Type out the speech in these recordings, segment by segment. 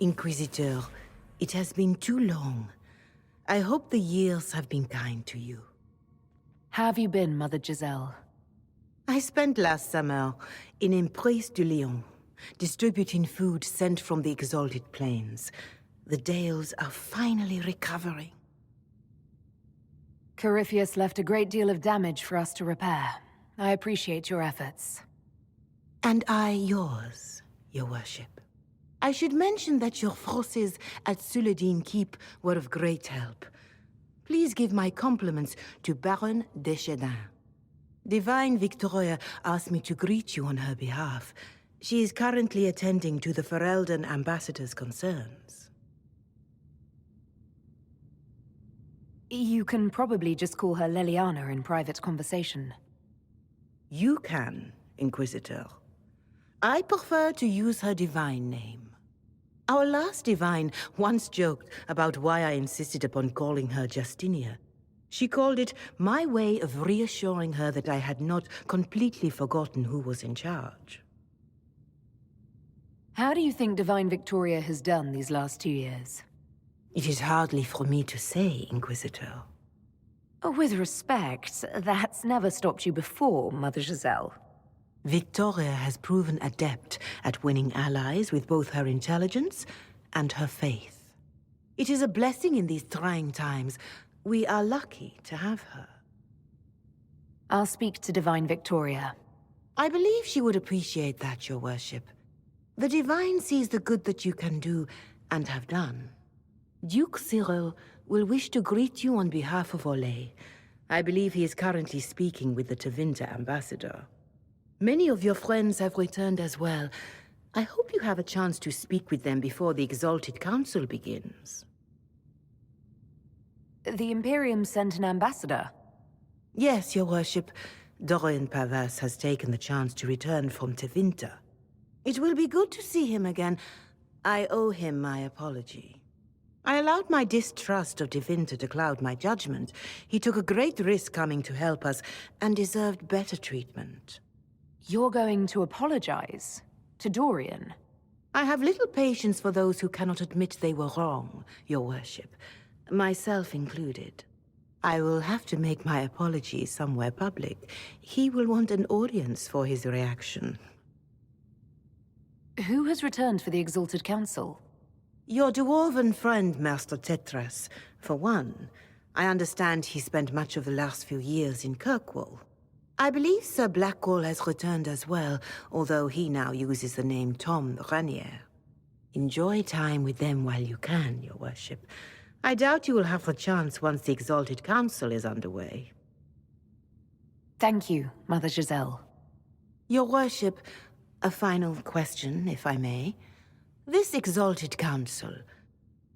Inquisitor, it has been too long. I hope the years have been kind to you. How have you been, Mother Gisele? I spent last summer in Emprise de Lyon, distributing food sent from the exalted plains. The Dales are finally recovering. Corypheus left a great deal of damage for us to repair. I appreciate your efforts. And I yours, Your Worship. I should mention that your forces at Suladin Keep were of great help. Please give my compliments to Baron Deschedin. Divine Victoria asked me to greet you on her behalf. She is currently attending to the Ferelden ambassador's concerns. You can probably just call her Leliana in private conversation. You can, Inquisitor. I prefer to use her divine name. Our last divine once joked about why I insisted upon calling her Justinia. She called it my way of reassuring her that I had not completely forgotten who was in charge. How do you think Divine Victoria has done these last 2 years? It is hardly for me to say, Inquisitor. With respect, that's never stopped you before, Mother Gisele. Victoria has proven adept at winning allies with both her intelligence and her faith. It is a blessing in these trying times. We are lucky to have her. I'll speak to Divine Victoria. I believe she would appreciate that, Your Worship. The Divine sees the good that you can do and have done. Duke Cyril will wish to greet you on behalf of Olay. I believe he is currently speaking with the Tevinter ambassador. Many of your friends have returned as well. I hope you have a chance to speak with them before the Exalted Council begins. The Imperium sent an ambassador? Yes, Your Worship. Dorian Pavas has taken the chance to return from Tevinter. It will be good to see him again. I owe him my apology. I allowed my distrust of Tevinter to cloud my judgment. He took a great risk coming to help us, and deserved better treatment. You're going to apologize? To Dorian? I have little patience for those who cannot admit they were wrong, Your Worship. Myself included. I will have to make my apologies somewhere public. He will want an audience for his reaction. Who has returned for the Exalted Council? Your dwarven friend, Master Tetras. For one, I understand he spent much of the last few years in Kirkwall. I believe Sir Blackwall has returned as well, although he now uses the name Tom Ranier. Enjoy time with them while you can, Your Worship. I doubt you will have the chance once the Exalted Council is underway. Thank you, Mother Gisele. Your Worship, a final question, if I may. This Exalted Council,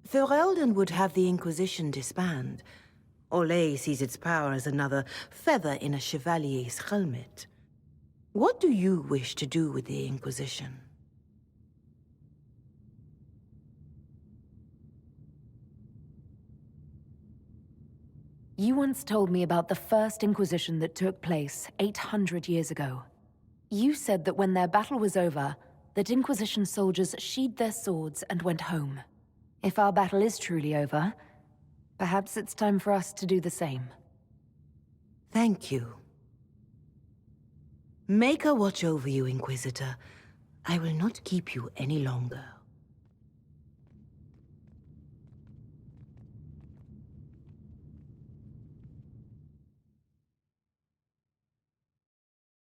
Ferelden would have the Inquisition disband. Olay sees its power as another feather in a chevalier's helmet. What do you wish to do with the Inquisition? You once told me about the first Inquisition that took place 800 years ago. You said that when their battle was over, that Inquisition soldiers sheathed their swords and went home. If our battle is truly over, perhaps it's time for us to do the same. Thank you. Make her watch over you, Inquisitor. I will not keep you any longer.